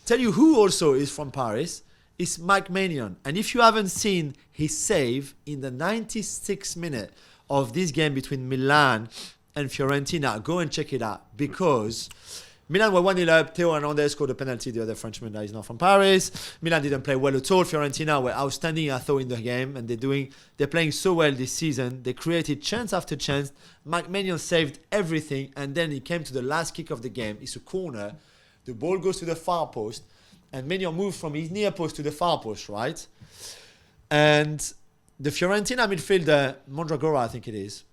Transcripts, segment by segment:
Tell you who also is from Paris is Mike Maignan. And if you haven't seen his save in the 96th minute of this game between Milan and Fiorentina, go and check it out, because Milan were 1-0 up. Theo Hernandez scored a penalty, the other Frenchman that is not from Paris. Milan didn't play well at all. Fiorentina were outstanding, I thought, in the game, and they're playing so well this season. They created chance after chance. Mike Maignan saved everything, and then he came to the last kick of the game. It's a corner. The ball goes to the far post, and Maignan moved from his near post to the far post, right? And the Fiorentina midfielder, Mondragora, I think it is,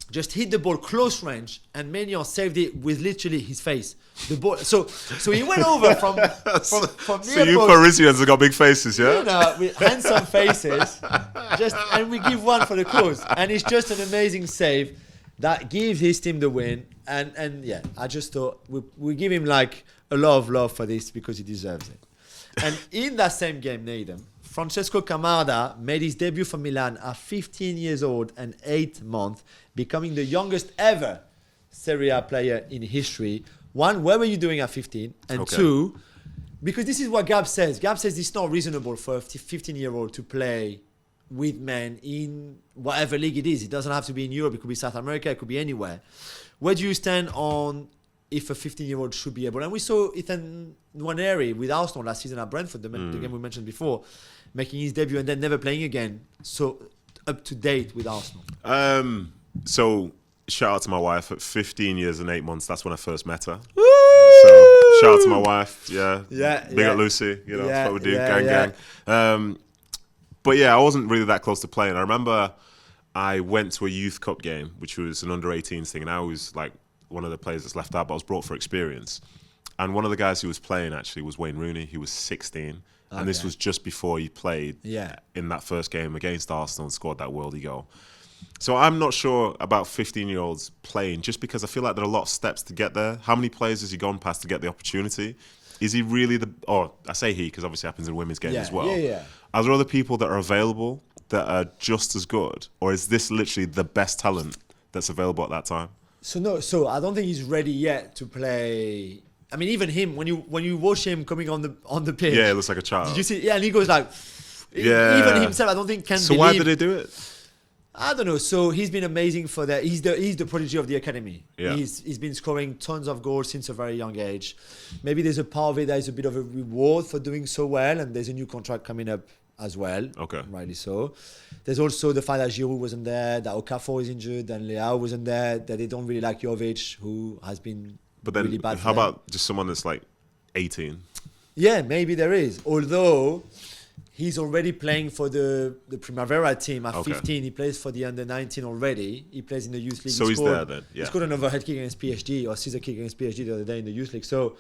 just hit the ball close range, and Maignan saved it with literally his face. The ball. So he went over from near post. So you Parisians have got big faces, yeah? You know, with handsome faces. And we give one for the cause. And it's just an amazing save that gives his team the win. And yeah, I just thought we give him like a lot of love for this because he deserves it. And in that same game, Nedum, Francesco Camarda made his debut for Milan at 15 years old and 8 months, becoming the youngest ever Serie A player in history. One, where were you doing at 15? And two, because this is what Gab says. Gab says it's not reasonable for a 15-year-old to play with men in whatever league it is. It doesn't have to be in Europe. It could be South America. It could be anywhere. Where do you stand on if a 15-year-old should be able? And we saw Ethan Nwaneri with Arsenal last season at Brentford, the game we mentioned before, making his debut and then never playing again. So up to date with Arsenal. So shout out to my wife. At 15 years and 8 months, that's when I first met her. Woo! So shout out to my wife. Yeah. Big up Lucy. You know, that's what we do. Gang. But yeah, I wasn't really that close to playing. I remember I went to a youth cup game, which was an under 18s thing, and I was like one of the players that's left out, but I was brought for experience. And one of the guys who was playing actually was Wayne Rooney. He was 16. And this was just before he played in that first game against Arsenal and scored that worldie goal. So I'm not sure about 15-year-olds playing, just because I feel like there are a lot of steps to get there. How many players has he gone past to get the opportunity? Is he really I say he, because obviously it happens in women's games as well. Are there other people that are available that are just as good? Or is this literally the best talent that's available at that time? So I don't think he's ready yet to play. I mean, even him, when you watch him coming on the pitch. Yeah, it looks like a child. Did you see? Yeah, and he goes like, even himself, I don't think can believe. So why did he do it? I don't know. So he's been amazing for that. He's the prodigy of the academy. Yeah. He's been scoring tons of goals since a very young age. Maybe there's a part of it that is a bit of a reward for doing so well, and there's a new contract coming up as well. Okay. Rightly so. There's also the fact that Giroud wasn't there, that Okafor is injured, and Leao wasn't there, that they don't really like Jovic, who has been really bad. How about just someone that's like 18? Yeah, maybe there is. Although he's already playing for the Primavera team at 15. He plays for the under-19 already. He plays in the youth league. So he's there then. Yeah. He scored an overhead kick against PSG or scissor kick against PSG the other day in the youth league. So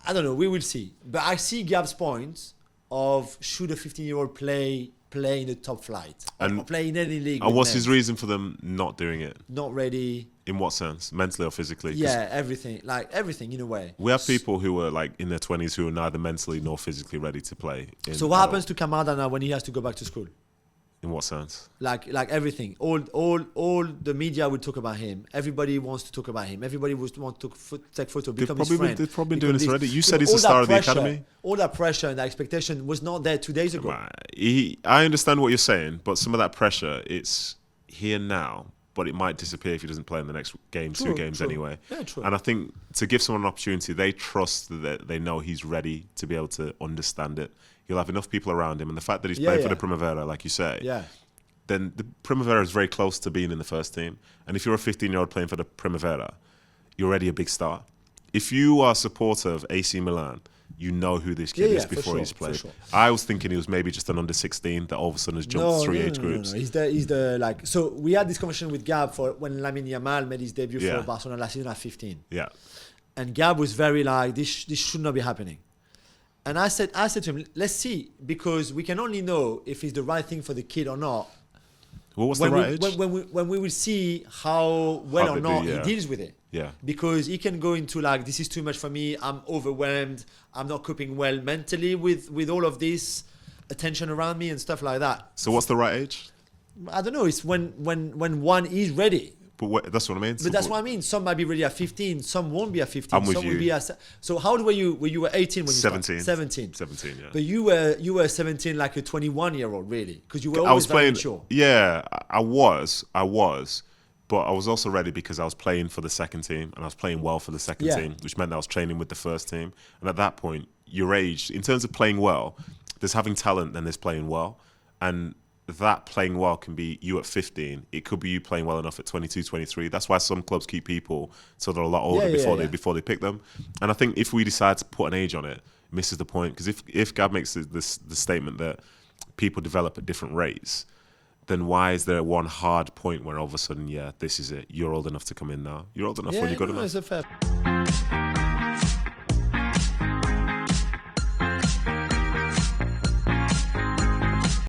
I don't know. We will see. But I see Gab's point of should a 15-year-old play in the top flight and play in any league. And what's his reason for them not doing it? Not ready. In what sense? Mentally or physically? Yeah, everything. Like everything in a way. We have people who are like in their 20s who are neither mentally nor physically ready to play. So what happens to Camarda now when he has to go back to school? In what sense? Like everything. All the media will talk about him. Everybody wants to talk about him. Everybody wants to take photo, become his friend. They've probably been doing this already. You said he's the star of the academy. All that pressure and that expectation was not there 2 days ago. I understand what you're saying, but some of that pressure, it's here now, but it might disappear if he doesn't play in the next game, two games anyway. Yeah, true. And I think to give someone an opportunity, they trust that they know he's ready to be able to understand it. He'll have enough people around him, and the fact that he's playing for the Primavera, like you say, then the Primavera is very close to being in the first team. And if you're a 15-year-old playing for the Primavera, you're already a big star. If you are a supporter of AC Milan, you know who this kid is before he's played. Sure. I was thinking he was maybe just an under-16 that all of a sudden has jumped three age groups. No. He's the like. So we had this conversation with Gab for when Lamine Yamal made his debut for Barcelona last season at 15. Yeah. And Gab was very like, this should not be happening. And I said to him, let's see, because we can only know if it's the right thing for the kid or not. Well, what's the right age? When we will see how well or not he deals with it. Yeah. Because he can go into like, this is too much for me. I'm overwhelmed. I'm not coping well mentally with all of this attention around me and stuff like that. So what's the right age? I don't know. It's when one is ready. But that's what I mean. But that's what I mean. Some might be ready at 15. Some won't be at 15. I'm with some you. will be at. So how old were you when you were 18? When you 17. Started? 17. 17. Yeah. But you were 17 like a 21-year-old, really, because you were always I was playing. mature. Yeah, I was. But I was also ready because I was playing for the second team and I was playing well for the second team, which meant that I was training with the first team. And at that point, your age, in terms of playing well, there's having talent and there's playing well. And that playing well can be you at 15. It could be you playing well enough at 22, 23. That's why some clubs keep people so they're a lot older before they pick them. And I think if we decide to put an age on it, it misses the point. Because if Gab makes the statement that people develop at different rates, then why is there one hard point where all of a sudden, this is it. You're old enough to come in now. You're old enough when you're good enough. It's a fair.